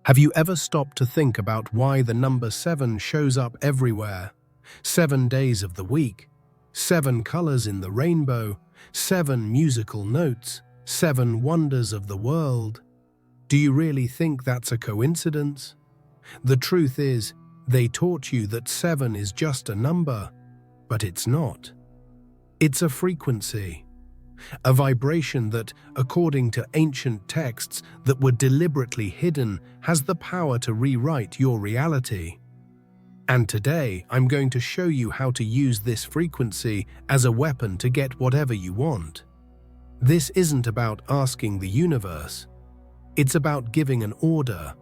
Have you ever stopped to think about why the number 7 shows up everywhere? 7 days of the week, 7 colors in the rainbow, 7 musical notes, 7 wonders of the world. Do you really think that's a coincidence? The truth is, they taught you that 7 is just a number, but it's not. It's a frequency. A vibration that, according to ancient texts that were deliberately hidden, has the power to rewrite your reality. And today, I'm going to show you how to use this frequency as a weapon to get whatever you want. This isn't about asking the universe. It's about giving an order.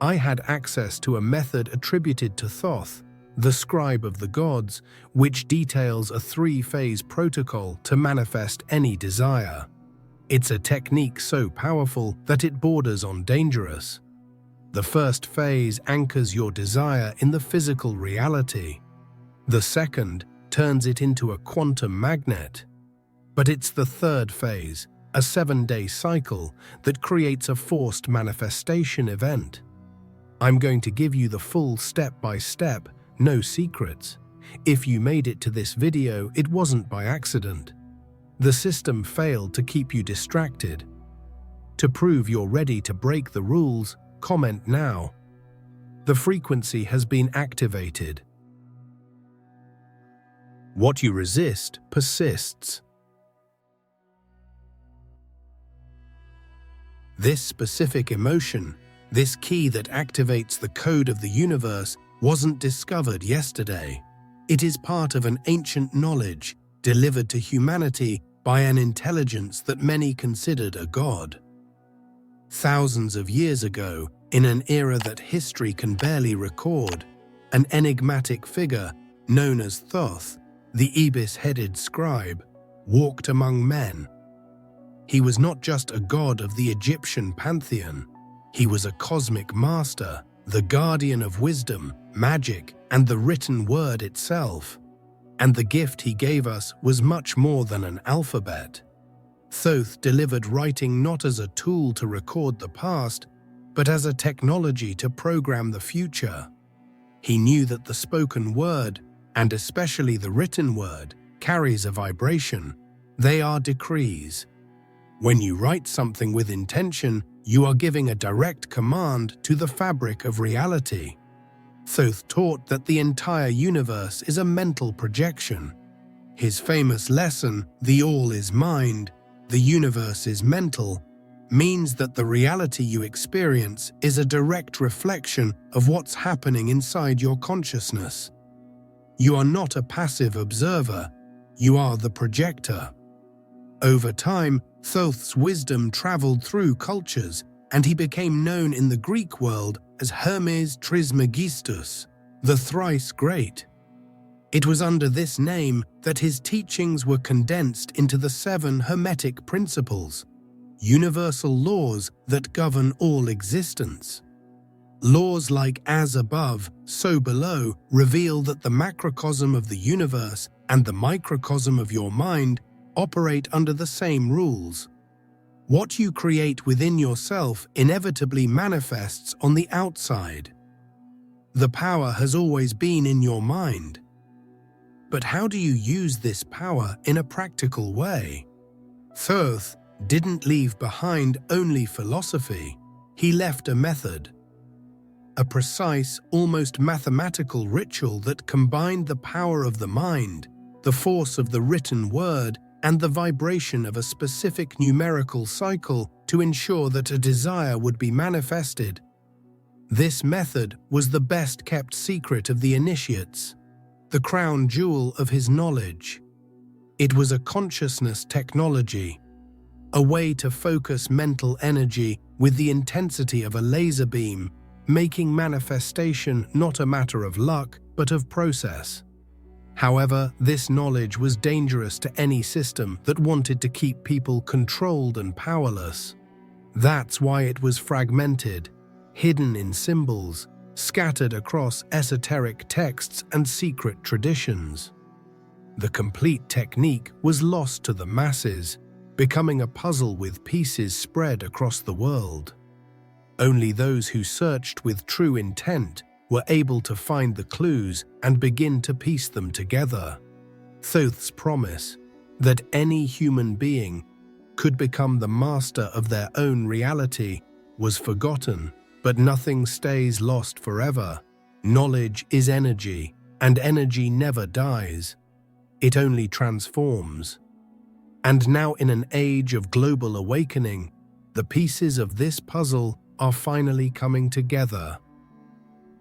I had access to a method attributed to Thoth, the scribe of the gods, which details a 3-phase protocol to manifest any desire. It's a technique so powerful that it borders on dangerous. The first phase anchors your desire in the physical reality. The second turns it into a quantum magnet. But it's the third phase, a 7-day cycle, that creates a forced manifestation event. I'm going to give you the full step-by-step, no secrets. If you made it to this video, it wasn't by accident. The system failed to keep you distracted. To prove you're ready to break the rules, comment now. The frequency has been activated. What you resist persists. This specific emotion, this key that activates the code of the universe, wasn't discovered yesterday. It is part of an ancient knowledge delivered to humanity by an intelligence that many considered a god. Thousands of years ago, in an era that history can barely record, an enigmatic figure known as Thoth, the ibis-headed scribe, walked among men. He was not just a god of the Egyptian pantheon. He was a cosmic master, the guardian of wisdom, magic, and the written word itself. And the gift he gave us was much more than an alphabet. Thoth delivered writing not as a tool to record the past, but as a technology to program the future. He knew that the spoken word, and especially the written word, carries a vibration. They are decrees. When you write something with intention, you are giving a direct command to the fabric of reality. Thoth taught that the entire universe is a mental projection. His famous lesson, "The all is mind, the universe is mental," means that the reality you experience is a direct reflection of what's happening inside your consciousness. You are not a passive observer, you are the projector. Over time, Thoth's wisdom traveled through cultures, and he became known in the Greek world as Hermes Trismegistus, the thrice great. It was under this name that his teachings were condensed into the 7 Hermetic principles, universal laws that govern all existence. Laws like as above, so below reveal that the macrocosm of the universe and the microcosm of your mind operate under the same rules. What you create within yourself inevitably manifests on the outside. The power has always been in your mind. But how do you use this power in a practical way? Thoth didn't leave behind only philosophy. He left a method. A precise, almost mathematical ritual that combined the power of the mind, the force of the written word, and the vibration of a specific numerical cycle to ensure that a desire would be manifested. This method was the best-kept secret of the initiates, the crown jewel of his knowledge. It was a consciousness technology, a way to focus mental energy with the intensity of a laser beam, making manifestation not a matter of luck, but of process. However, this knowledge was dangerous to any system that wanted to keep people controlled and powerless. That's why it was fragmented, hidden in symbols, scattered across esoteric texts and secret traditions. The complete technique was lost to the masses, becoming a puzzle with pieces spread across the world. Only those who searched with true intent were able to find the clues and begin to piece them together. Thoth's promise that any human being could become the master of their own reality was forgotten, but nothing stays lost forever. Knowledge is energy, and energy never dies. It only transforms. And now, in an age of global awakening, the pieces of this puzzle are finally coming together.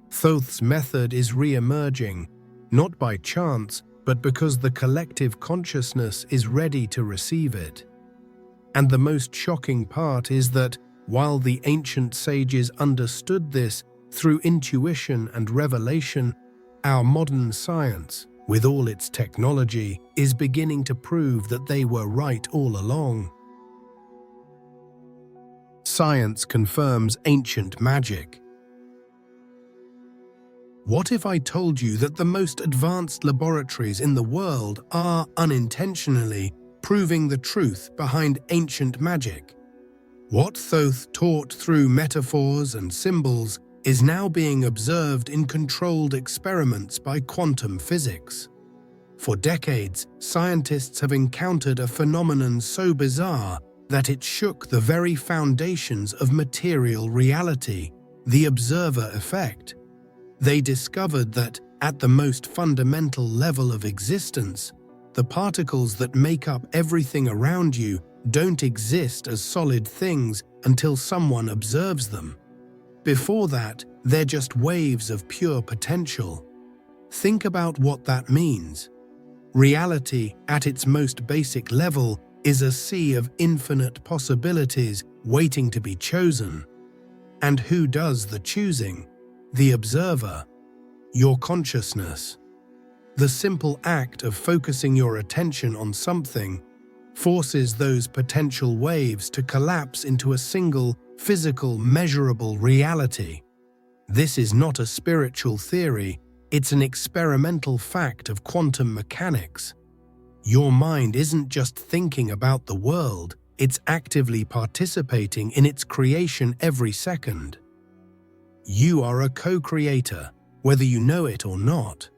Thoth's method is re-emerging, not by chance, but because the collective consciousness is ready to receive it. And the most shocking part is that, while the ancient sages understood this through intuition and revelation, our modern science, with all its technology, is beginning to prove that they were right all along. Science confirms ancient magic. What if I told you that the most advanced laboratories in the world are unintentionally proving the truth behind ancient magic? What Thoth taught through metaphors and symbols is now being observed in controlled experiments by quantum physics. For decades, scientists have encountered a phenomenon so bizarre that it shook the very foundations of material reality, the observer effect. They discovered that, at the most fundamental level of existence, the particles that make up everything around you don't exist as solid things until someone observes them. Before that, they're just waves of pure potential. Think about what that means. Reality, at its most basic level, is a sea of infinite possibilities waiting to be chosen. And who does the choosing? The observer. Your consciousness. The simple act of focusing your attention on something forces those potential waves to collapse into a single, physical, measurable reality. This is not a spiritual theory, it's an experimental fact of quantum mechanics. Your mind isn't just thinking about the world, it's actively participating in its creation every second. You are a co-creator, whether you know it or not.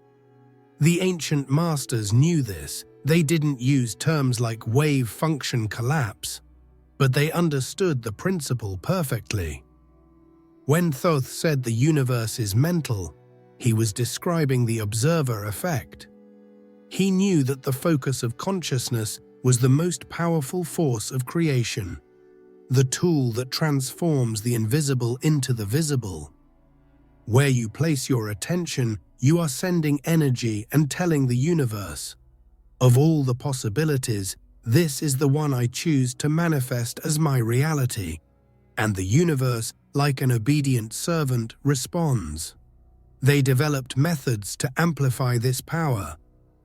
The ancient masters knew this. They didn't use terms like wave function collapse, but they understood the principle perfectly. When Thoth said the universe is mental, he was describing the observer effect. He knew that the focus of consciousness was the most powerful force of creation, the tool that transforms the invisible into the visible. Where you place your attention, you are sending energy and telling the universe, of all the possibilities, this is the one I choose to manifest as my reality. And the universe, like an obedient servant, responds. They developed methods to amplify this power.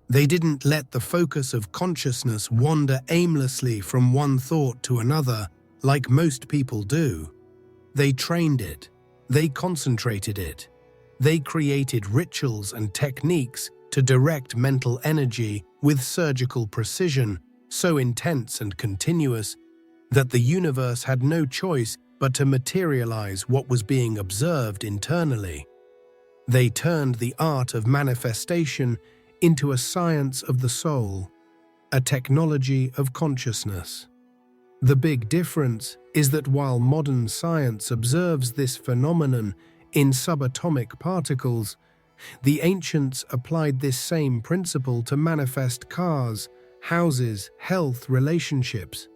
They didn't let the focus of consciousness wander aimlessly from one thought to another, like most people do. They trained it. They concentrated it. They created rituals and techniques to direct mental energy with surgical precision, so intense and continuous that the universe had no choice but to materialize what was being observed internally. They turned the art of manifestation into a science of the soul, a technology of consciousness. The big difference is that while modern science observes this phenomenon in subatomic particles, the ancients applied this same principle to manifest cars, houses, health, relationships.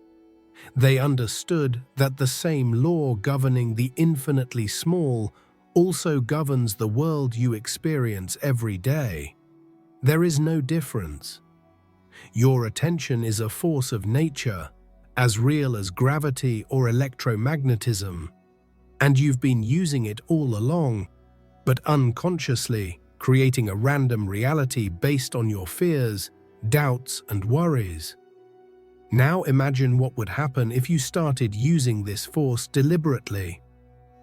They understood that the same law governing the infinitely small also governs the world you experience every day. There is no difference. Your attention is a force of nature, as real as gravity or electromagnetism, and you've been using it all along, but unconsciously creating a random reality based on your fears, doubts, and worries. Now imagine what would happen if you started using this force deliberately.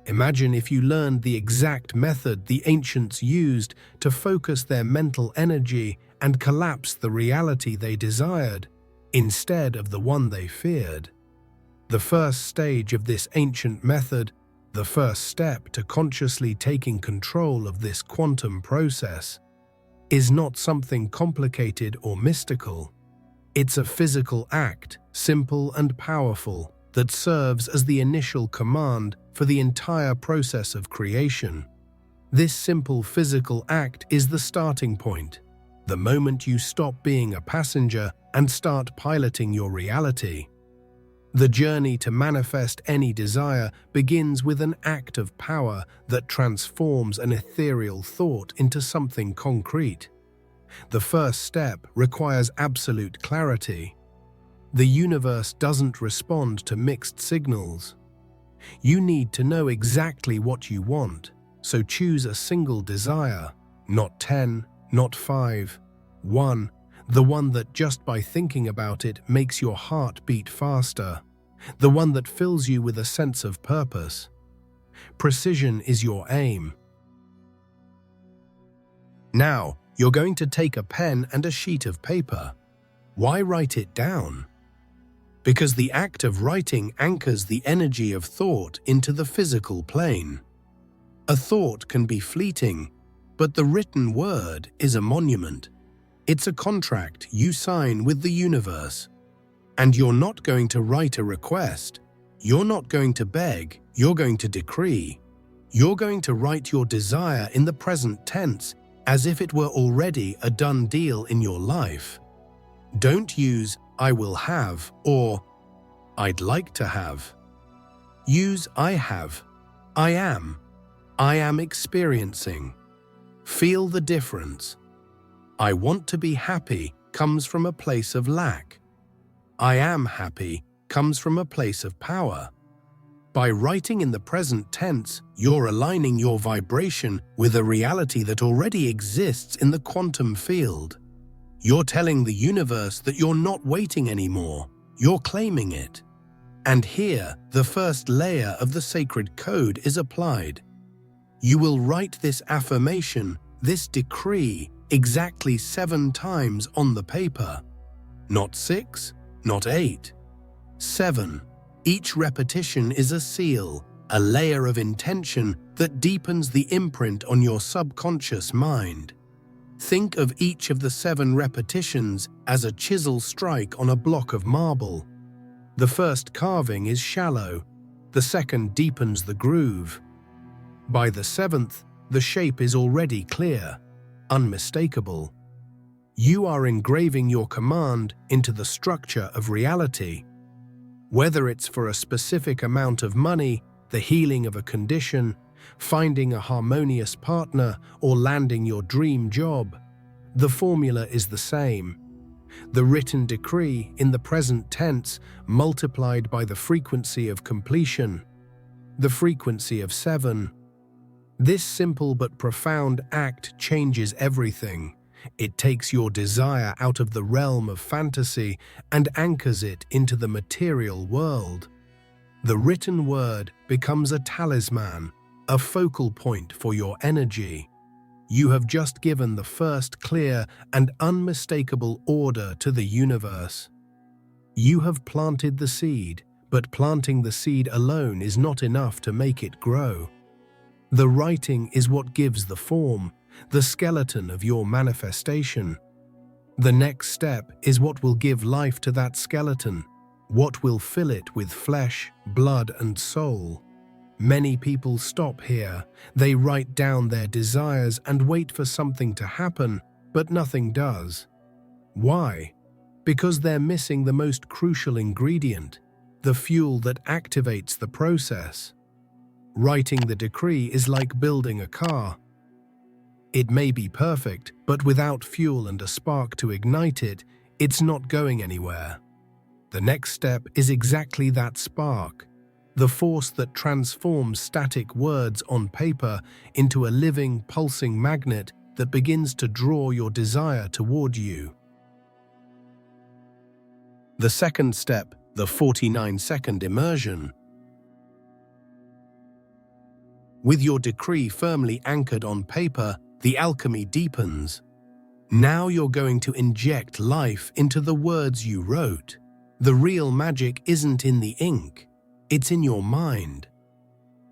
Imagine if you learned the exact method the ancients used to focus their mental energy and collapse the reality they desired, instead of the one they feared. The first stage of this ancient method, The first step to consciously taking control of this quantum process is not something complicated or mystical. It's a physical act, simple and powerful, that serves as the initial command for the entire process of creation. This simple physical act is the starting point, the moment you stop being a passenger and start piloting your reality. The journey to manifest any desire begins with an act of power that transforms an ethereal thought into something concrete. The first step requires absolute clarity. The universe doesn't respond to mixed signals. You need to know exactly what you want, so choose a single desire, not 10, not 5, one, the one that just by thinking about it makes your heart beat faster, the one that fills you with a sense of purpose. Precision is your aim. Now, you're going to take a pen and a sheet of paper. Why write it down? Because the act of writing anchors the energy of thought into the physical plane. A thought can be fleeting, but the written word is a monument. It's a contract you sign with the universe. And you're not going to write a request. You're not going to beg. You're going to decree. You're going to write your desire in the present tense as if it were already a done deal in your life. Don't use "I will have" or "I'd like to have." Use "I have," "I am experiencing." Feel the difference. "I want to be happy" comes from a place of lack. "I am happy" comes from a place of power. By writing in the present tense, you're aligning your vibration with a reality that already exists in the quantum field. You're telling the universe that you're not waiting anymore, you're claiming it. And here, the first layer of the sacred code is applied. You will write this affirmation, this decree, exactly 7 times on the paper. Not 6, not 8. 7. Each repetition is a seal, a layer of intention that deepens the imprint on your subconscious mind. Think of each of the 7 repetitions as a chisel strike on a block of marble. The first carving is shallow, the second deepens the groove. By the 7th, the shape is already clear, unmistakable. You are engraving your command into the structure of reality. Whether it's for a specific amount of money, the healing of a condition, finding a harmonious partner, or landing your dream job, the formula is the same. The written decree in the present tense multiplied by the frequency of completion, the frequency of 7. This simple but profound act changes everything. It takes your desire out of the realm of fantasy and anchors it into the material world. The written word becomes a talisman, a focal point for your energy. You have just given the first clear and unmistakable order to the universe. You have planted the seed, but planting the seed alone is not enough to make it grow. The writing is what gives the form, the skeleton of your manifestation. The next step is what will give life to that skeleton, what will fill it with flesh, blood, and soul. Many people stop here. They write down their desires and wait for something to happen, but nothing does. Why? Because they're missing the most crucial ingredient, the fuel that activates the process. Writing the decree is like building a car. It may be perfect, but without fuel and a spark to ignite it, it's not going anywhere. The next step is exactly that spark, the force that transforms static words on paper into a living, pulsing magnet that begins to draw your desire toward you. The second step, the 49-second immersion. With your decree firmly anchored on paper, the alchemy deepens. Now you're going to inject life into the words you wrote. The real magic isn't in the ink, it's in your mind.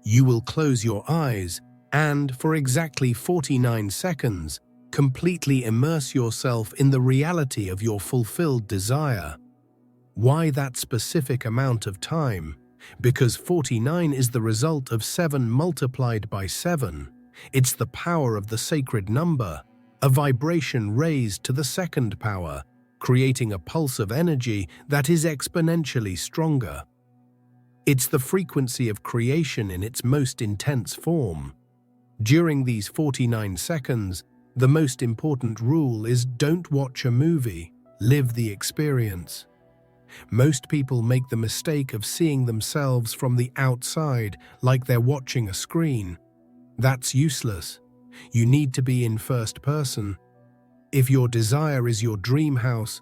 You will close your eyes and, for exactly 49 seconds, completely immerse yourself in the reality of your fulfilled desire. Why that specific amount of time? Because 49 is the result of 7 multiplied by 7. It's the power of the sacred number, a vibration raised to the second power, creating a pulse of energy that is exponentially stronger. It's the frequency of creation in its most intense form. During these 49 seconds, the most important rule is don't watch a movie, live the experience. Most people make the mistake of seeing themselves from the outside like they're watching a screen. That's useless. You need to be in first person. If your desire is your dream house,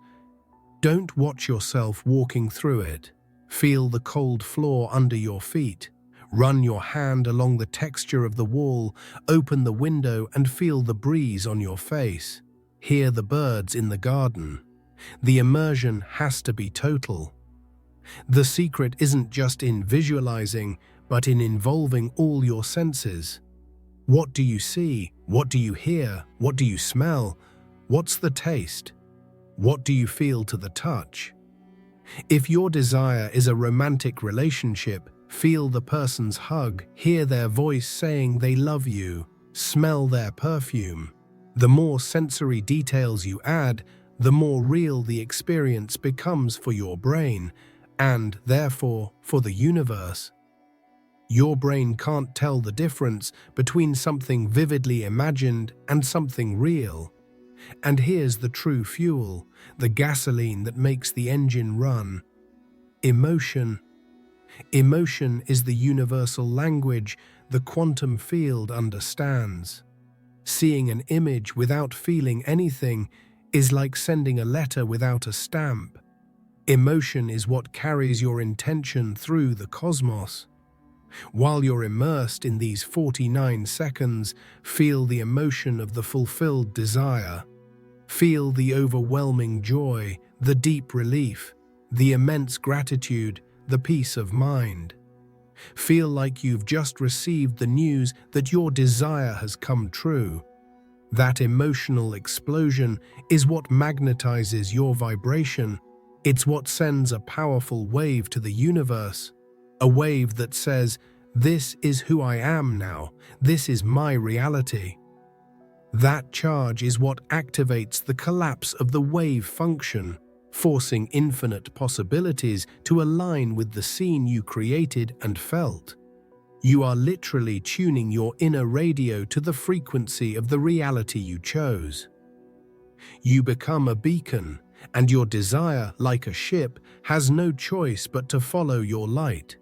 don't watch yourself walking through it. Feel the cold floor under your feet. Run your hand along the texture of the wall, open the window and feel the breeze on your face. Hear the birds in the garden. The immersion has to be total. The secret isn't just in visualizing, but in involving all your senses. What do you see? What do you hear? What do you smell? What's the taste? What do you feel to the touch? If your desire is a romantic relationship, feel the person's hug, hear their voice saying they love you, smell their perfume. The more sensory details you add, the more real the experience becomes for your brain, and, therefore, for the universe. Your brain can't tell the difference between something vividly imagined and something real. And here's the true fuel, the gasoline that makes the engine run. Emotion. Emotion is the universal language the quantum field understands. Seeing an image without feeling anything is like sending a letter without a stamp. Emotion is what carries your intention through the cosmos. While you're immersed in these 49 seconds, feel the emotion of the fulfilled desire. Feel the overwhelming joy, the deep relief, the immense gratitude, the peace of mind. Feel like you've just received the news that your desire has come true. That emotional explosion is what magnetizes your vibration. It's what sends a powerful wave to the universe. A wave that says, "This is who I am now. This is my reality." That charge is what activates the collapse of the wave function, forcing infinite possibilities to align with the scene you created and felt. You are literally tuning your inner radio to the frequency of the reality you chose. You become a beacon, and your desire, like a ship, has no choice but to follow your light.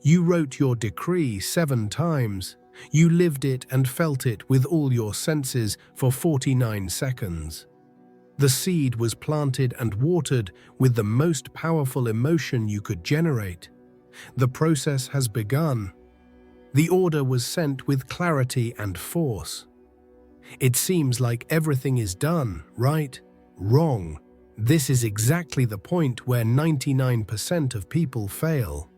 You wrote your decree 7 times. You lived it and felt it with all your senses for 49 seconds. The seed was planted and watered with the most powerful emotion you could generate. The process has begun. The order was sent with clarity and force. It seems like everything is done, right? Wrong. This is exactly the point where 99% of people fail.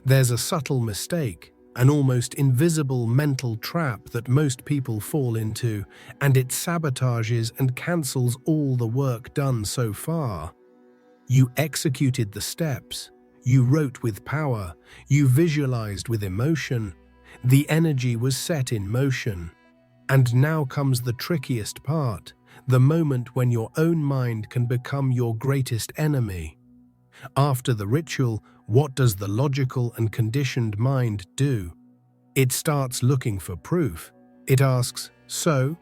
There's a subtle mistake, an almost invisible mental trap that most people fall into, and it sabotages and cancels all the work done so far. You executed the steps, you wrote with power, you visualized with emotion, the energy was set in motion. And now comes the trickiest part, the moment when your own mind can become your greatest enemy. After the ritual, what does the logical and conditioned mind do? It starts looking for proof. It asks, so?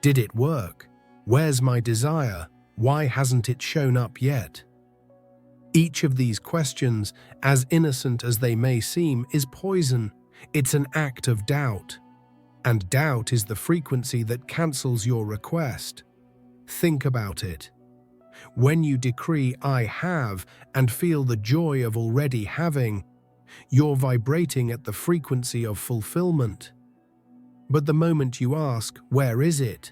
Did it work? Where's my desire? Why hasn't it shown up yet? Each of these questions, as innocent as they may seem, is poison. It's an act of doubt. And doubt is the frequency that cancels your request. Think about it. When you decree "I have" and feel the joy of already having, you're vibrating at the frequency of fulfillment. But the moment you ask, "Where is it?"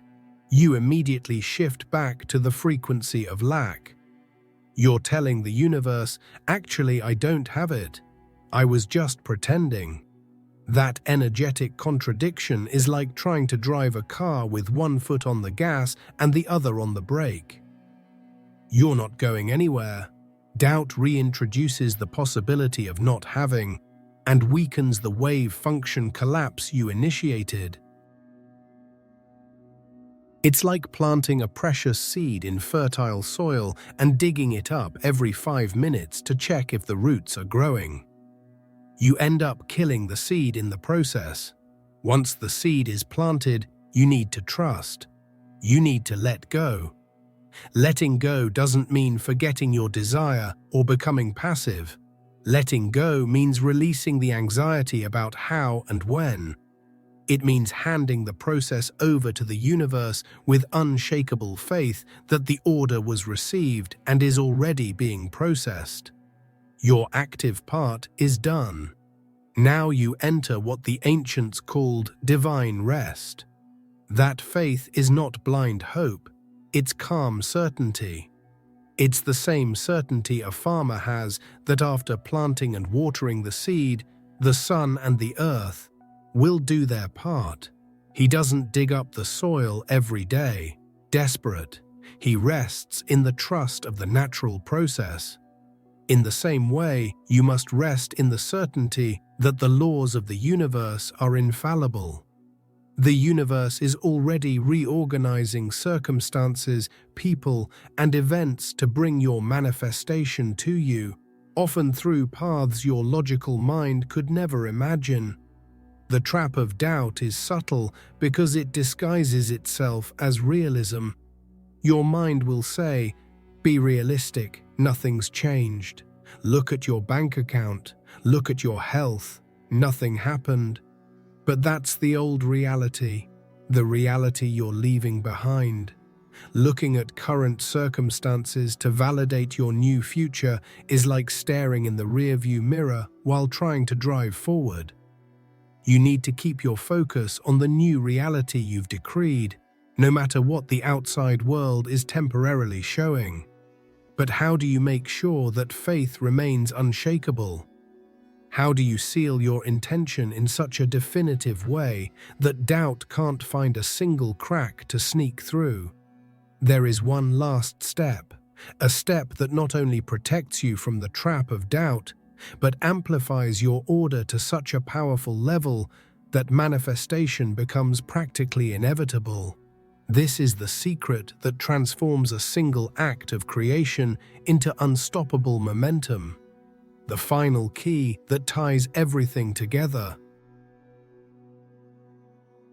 you immediately shift back to the frequency of lack. You're telling the universe, "Actually, I don't have it. I was just pretending." That energetic contradiction is like trying to drive a car with one foot on the gas and the other on the brake. You're not going anywhere. Doubt reintroduces the possibility of not having and weakens the wave function collapse you initiated. It's like planting a precious seed in fertile soil and digging it up every 5 minutes to check if the roots are growing. You end up killing the seed in the process. Once the seed is planted, you need to trust. You need to let go. Letting go doesn't mean forgetting your desire or becoming passive. Letting go means releasing the anxiety about how and when. It means handing the process over to the universe with unshakable faith that the order was received and is already being processed. Your active part is done. Now you enter what the ancients called divine rest. That faith is not blind hope, it's calm certainty. It's the same certainty a farmer has that after planting and watering the seed, the sun and the earth will do their part. He doesn't dig up the soil every day, desperate. He rests in the trust of the natural process. In the same way, you must rest in the certainty that the laws of the universe are infallible. The universe is already reorganizing circumstances, people, and events to bring your manifestation to you, often through paths your logical mind could never imagine. The trap of doubt is subtle because it disguises itself as realism. Your mind will say, "Be realistic, nothing's changed. Look at your bank account, look at your health, nothing happened." But that's the old reality, the reality you're leaving behind. Looking at current circumstances to validate your new future is like staring in the rearview mirror while trying to drive forward. You need to keep your focus on the new reality you've decreed, no matter what the outside world is temporarily showing. But how do you make sure that faith remains unshakable? How do you seal your intention in such a definitive way that doubt can't find a single crack to sneak through? There is one last step, a step that not only protects you from the trap of doubt, but amplifies your order to such a powerful level that manifestation becomes practically inevitable. This is the secret that transforms a single act of creation into unstoppable momentum. The final key that ties everything together.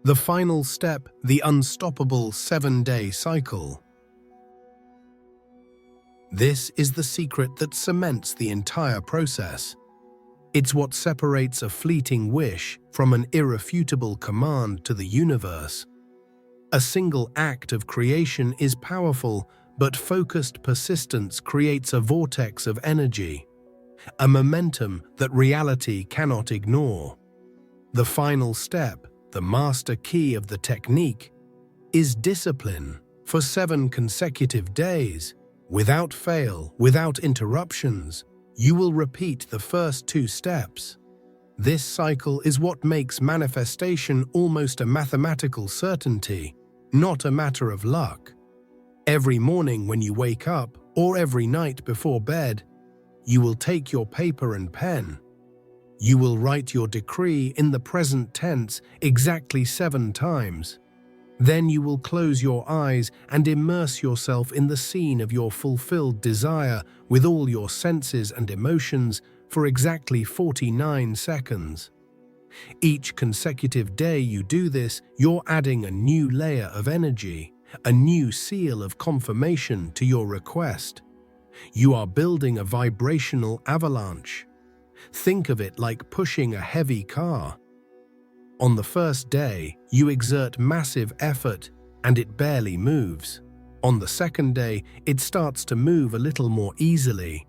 The final step, the unstoppable 7-day cycle. This is the secret that cements the entire process. It's what separates a fleeting wish from an irrefutable command to the universe. A single act of creation is powerful, but focused persistence creates a vortex of energy, a momentum that reality cannot ignore. The final step, the master key of the technique, is discipline. For 7 consecutive days, without fail, without interruptions, you will repeat the first 2 steps. This cycle is what makes manifestation almost a mathematical certainty, not a matter of luck. Every morning when you wake up, or every night before bed, you will take your paper and pen. You will write your decree in the present tense exactly 7 times. Then you will close your eyes and immerse yourself in the scene of your fulfilled desire with all your senses and emotions for exactly 49 seconds. Each consecutive day you do this, you're adding a new layer of energy, a new seal of confirmation to your request. You are building a vibrational avalanche. Think of it like pushing a heavy car. On the first day, you exert massive effort and it barely moves. On the second day, it starts to move a little more easily.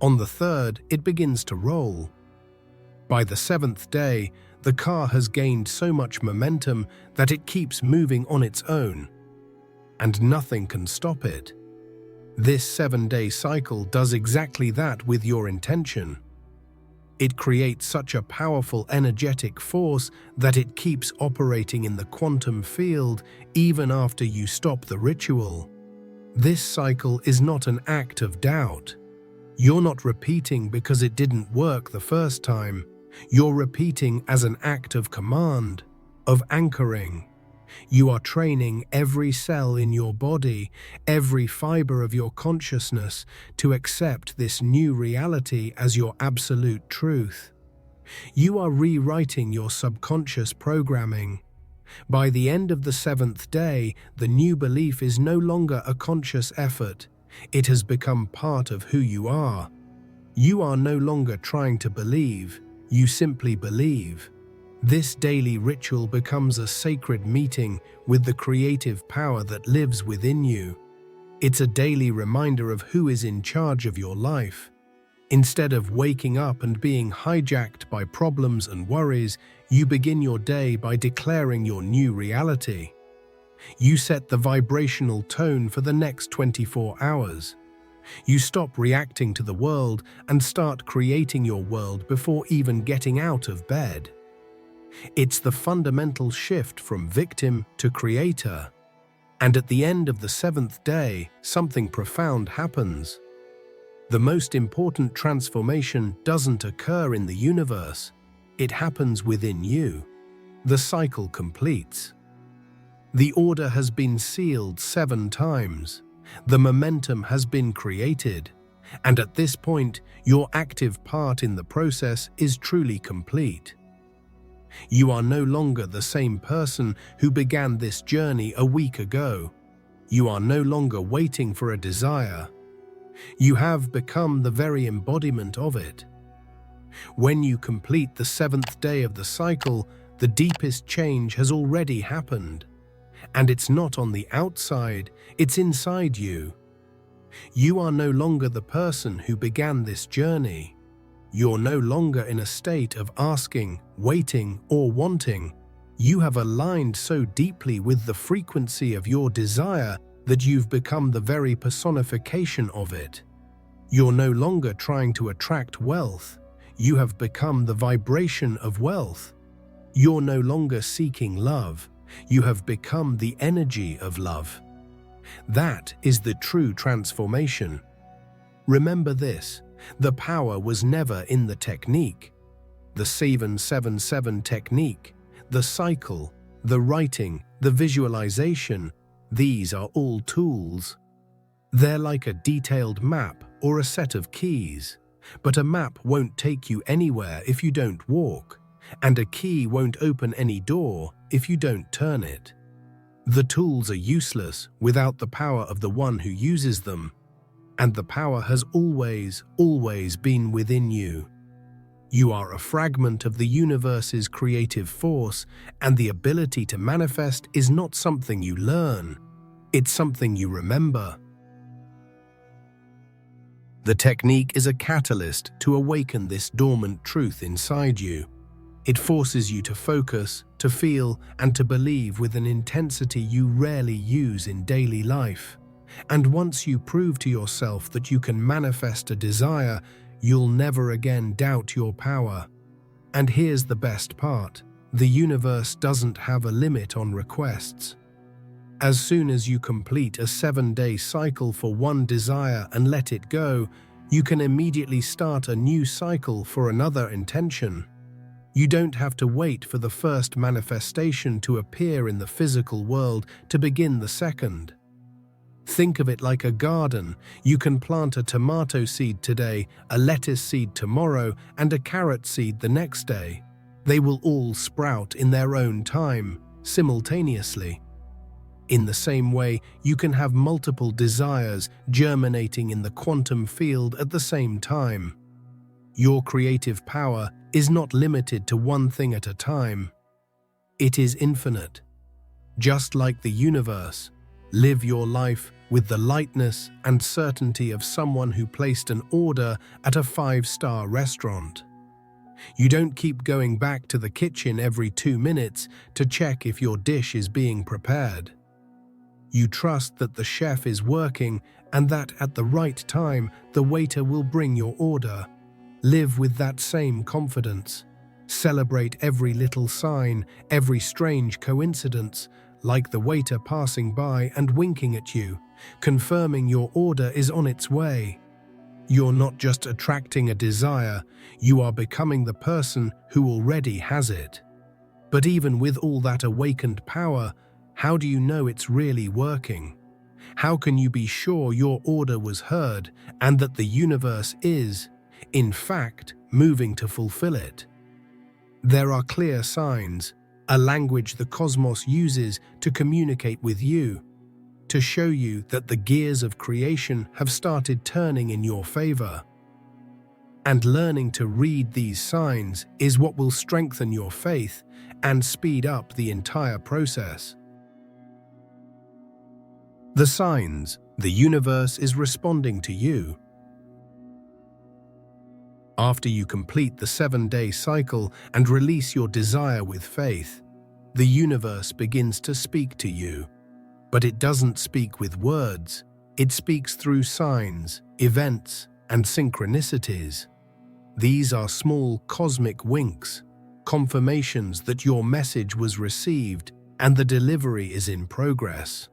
On the third, it begins to roll. By the 7th day, the car has gained so much momentum that it keeps moving on its own, and nothing can stop it. This 7-day cycle does exactly that with your intention. It creates such a powerful energetic force that it keeps operating in the quantum field even after you stop the ritual. This cycle is not an act of doubt. You're not repeating because it didn't work the first time. You're repeating as an act of command, of anchoring. You are training every cell in your body, every fiber of your consciousness to accept this new reality as your absolute truth. You are rewriting your subconscious programming. By the end of the 7th day, the new belief is no longer a conscious effort. It has become part of who you are. You are no longer trying to believe, you simply believe. This daily ritual becomes a sacred meeting with the creative power that lives within you. It's a daily reminder of who is in charge of your life. Instead of waking up and being hijacked by problems and worries, you begin your day by declaring your new reality. You set the vibrational tone for the next 24 hours. You stop reacting to the world and start creating your world before even getting out of bed. It's the fundamental shift from victim to creator. And at the end of the 7th day, something profound happens. The most important transformation doesn't occur in the universe. It happens within you. The cycle completes. The order has been sealed 7 times. The momentum has been created. And at this point, your active part in the process is truly complete. You are no longer the same person who began this journey a week ago. You are no longer waiting for a desire. You have become the very embodiment of it. When you complete the 7th day of the cycle, the deepest change has already happened. And it's not on the outside, it's inside you. You are no longer the person who began this journey. You're no longer in a state of asking, waiting, or wanting. You have aligned so deeply with the frequency of your desire that you've become the very personification of it. You're no longer trying to attract wealth. You have become the vibration of wealth. You're no longer seeking love. You have become the energy of love. That is the true transformation. Remember this. The power was never in the technique. The 777 technique, the cycle, the writing, the visualization, these are all tools. They're like a detailed map or a set of keys. But a map won't take you anywhere if you don't walk, and a key won't open any door if you don't turn it. The tools are useless without the power of the one who uses them. And the power has always been within you. You are a fragment of the universe's creative force, and the ability to manifest is not something you learn. It's something you remember. The technique is a catalyst to awaken this dormant truth inside you. It forces you to focus, to feel, and to believe with an intensity you rarely use in daily life. And once you prove to yourself that you can manifest a desire, you'll never again doubt your power. And here's the best part. The universe doesn't have a limit on requests. As soon as you complete a 7-day cycle for one desire and let it go, you can immediately start a new cycle for another intention. You don't have to wait for the first manifestation to appear in the physical world to begin the second. Think of it like a garden. You can plant a tomato seed today, a lettuce seed tomorrow, and a carrot seed the next day. They will all sprout in their own time, simultaneously. In the same way, you can have multiple desires germinating in the quantum field at the same time. Your creative power is not limited to one thing at a time. It is infinite. Just like the universe, live your life with the lightness and certainty of someone who placed an order at a 5-star restaurant. You don't keep going back to the kitchen every 2 minutes to check if your dish is being prepared. You trust that the chef is working and that at the right time the waiter will bring your order. Live with that same confidence. Celebrate every little sign, every strange coincidence, like the waiter passing by and winking at you, confirming your order is on its way. You're not just attracting a desire, you are becoming the person who already has it. But even with all that awakened power, how do you know it's really working? How can you be sure your order was heard and that the universe is, in fact, moving to fulfill it? There are clear signs, a language the cosmos uses to communicate with you, to show you that the gears of creation have started turning in your favor. And learning to read these signs is what will strengthen your faith and speed up the entire process. The signs: the universe is responding to you. After you complete the 7-day cycle and release your desire with faith, the universe begins to speak to you. But it doesn't speak with words, it speaks through signs, events, and synchronicities. These are small cosmic winks, confirmations that your message was received and the delivery is in progress.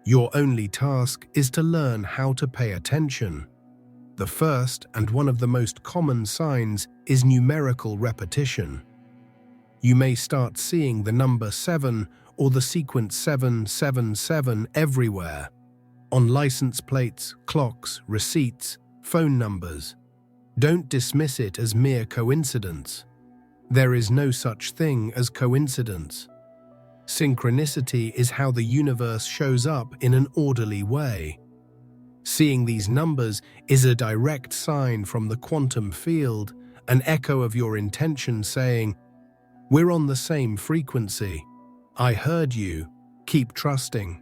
Your only task is to learn how to pay attention. The first and one of the most common signs is numerical repetition. You may start seeing the number 7 or the sequence 777 everywhere, on license plates, clocks, receipts, phone numbers. Don't dismiss it as mere coincidence. There is no such thing as coincidence. Synchronicity is how the universe shows up in an orderly way. Seeing these numbers is a direct sign from the quantum field, an echo of your intention saying, "We're on the same frequency. I heard you. Keep trusting."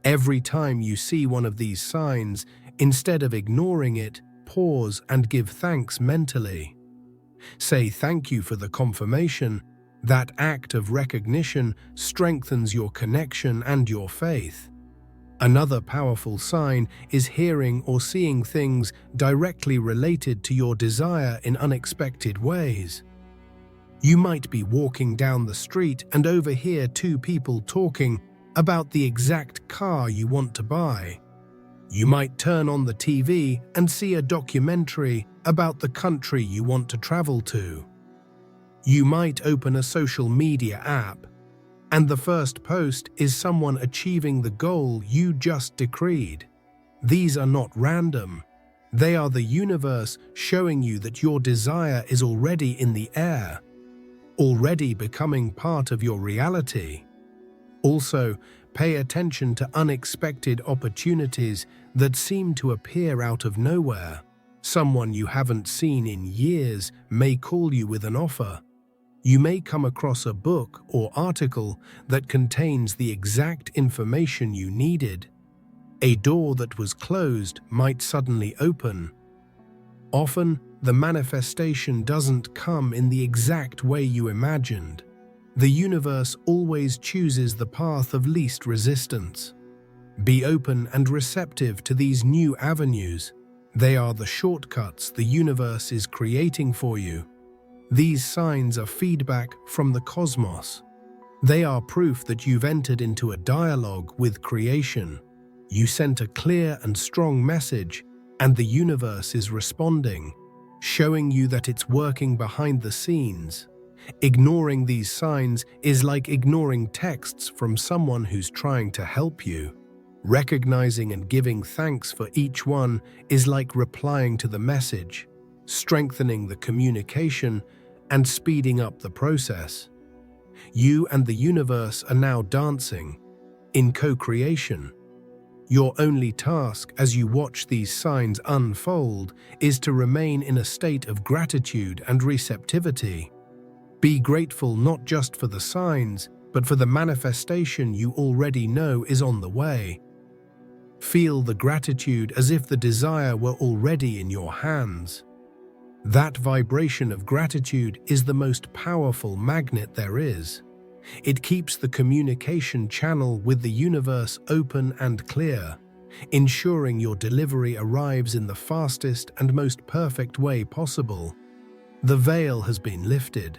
Every time you see one of these signs, instead of ignoring it, pause and give thanks mentally. Say thank you for the confirmation. That act of recognition strengthens your connection and your faith. Another powerful sign is hearing or seeing things directly related to your desire in unexpected ways. You might be walking down the street and overhear two people talking about the exact car you want to buy. You might turn on the TV and see a documentary about the country you want to travel to. You might open a social media app, and the first post is someone achieving the goal you just decreed. These are not random. They are the universe showing you that your desire is already in the air, already becoming part of your reality. Also, pay attention to unexpected opportunities that seem to appear out of nowhere. Someone you haven't seen in years may call you with an offer. You may come across a book or article that contains the exact information you needed. A door that was closed might suddenly open. Often, the manifestation doesn't come in the exact way you imagined. The universe always chooses the path of least resistance. Be open and receptive to these new avenues. They are the shortcuts the universe is creating for you. These signs are feedback from the cosmos. They are proof that you've entered into a dialogue with creation. You sent a clear and strong message, and the universe is responding, showing you that it's working behind the scenes. Ignoring these signs is like ignoring texts from someone who's trying to help you. Recognizing and giving thanks for each one is like replying to the message, strengthening the communication and speeding up the process. You and the universe are now dancing in co-creation. Your only task as you watch these signs unfold is to remain in a state of gratitude and receptivity. Be grateful not just for the signs, but for the manifestation you already know is on the way. Feel the gratitude as if the desire were already in your hands. That vibration of gratitude is the most powerful magnet there is. It keeps the communication channel with the universe open and clear. ensuring your delivery arrives in the fastest and most perfect way possible. The veil has been lifted.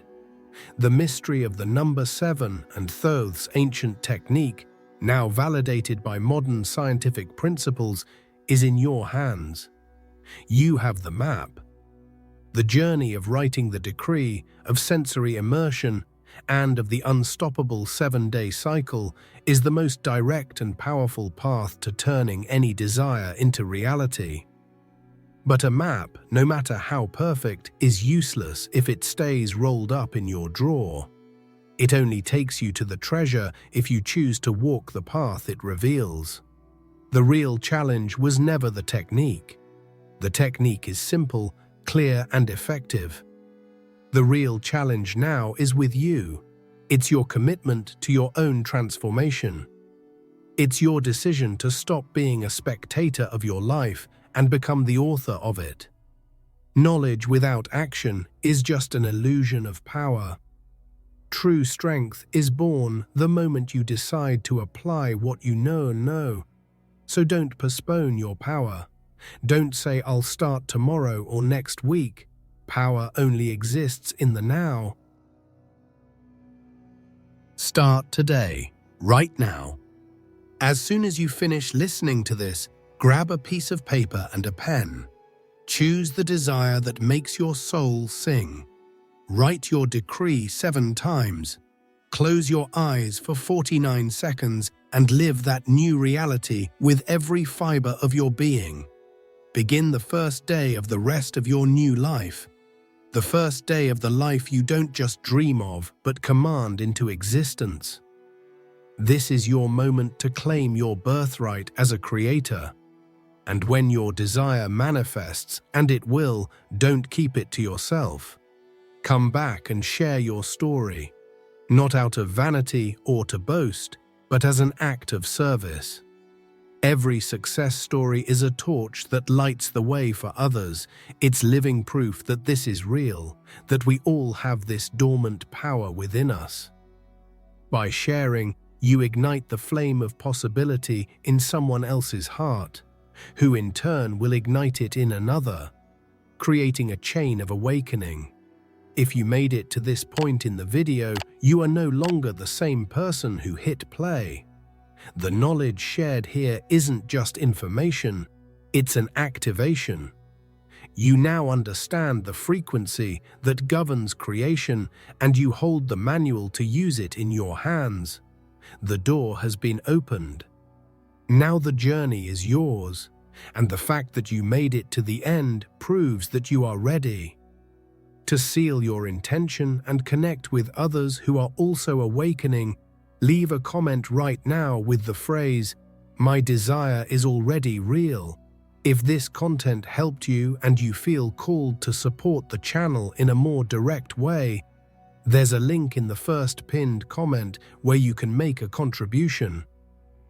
The mystery of the number 7 and Thoth's ancient technique, now validated by modern scientific principles, is in your hands. You have the map. The journey of writing the decree, of sensory immersion, and of the unstoppable 7-day cycle is the most direct and powerful path to turning any desire into reality. But a map, no matter how perfect, is useless if it stays rolled up in your drawer. It only takes you to the treasure if you choose to walk the path it reveals. The real challenge was never the technique. The technique is simple, clear, and effective. The real challenge now is with you. It's your commitment to your own transformation. It's your decision to stop being a spectator of your life and become the author of it. Knowledge without action is just an illusion of power. True strength is born the moment you decide to apply what you know. So don't postpone your power. Don't say, "I'll start tomorrow or next week." Power only exists in the now. Start today, right now. As soon as you finish listening to this, grab a piece of paper and a pen. Choose the desire that makes your soul sing. Write your decree 7 times. Close your eyes for 49 seconds and live that new reality with every fiber of your being. Begin the first day of the rest of your new life. The first day of the life you don't just dream of, but command into existence. This is your moment to claim your birthright as a creator. And when your desire manifests, and it will, don't keep it to yourself. Come back and share your story, not out of vanity or to boast, but as an act of service. Every success story is a torch that lights the way for others. It's living proof that this is real, that we all have this dormant power within us. By sharing, you ignite the flame of possibility in someone else's heart, who in turn will ignite it in another, creating a chain of awakening. If you made it to this point in the video, you are no longer the same person who hit play. The knowledge shared here isn't just information, it's an activation. You now understand the frequency that governs creation, and you hold the manual to use it in your hands. The door has been opened. Now the journey is yours, and the fact that you made it to the end proves that you are ready. To seal your intention and connect with others who are also awakening, leave a comment right now with the phrase, "My desire is already real." If this content helped you and you feel called to support the channel in a more direct way, there's a link in the first pinned comment where you can make a contribution.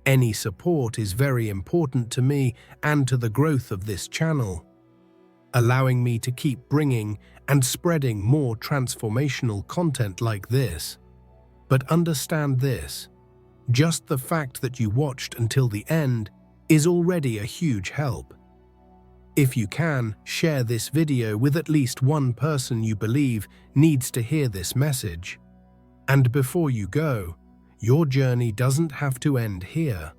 Any support is very important to me and to the growth of this channel, allowing me to keep bringing and spreading more transformational content like this. But understand this, just the fact that you watched until the end is already a huge help. If you can, share this video with at least one person you believe needs to hear this message. And before you go, your journey doesn't have to end here.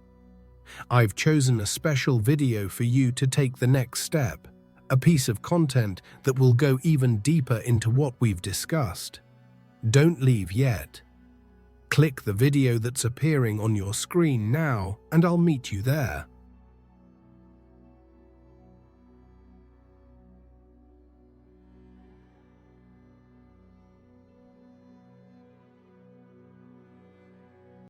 I've chosen a special video for you to take the next step, a piece of content that will go even deeper into what we've discussed. Don't leave yet. Click the video that's appearing on your screen now, and I'll meet you there.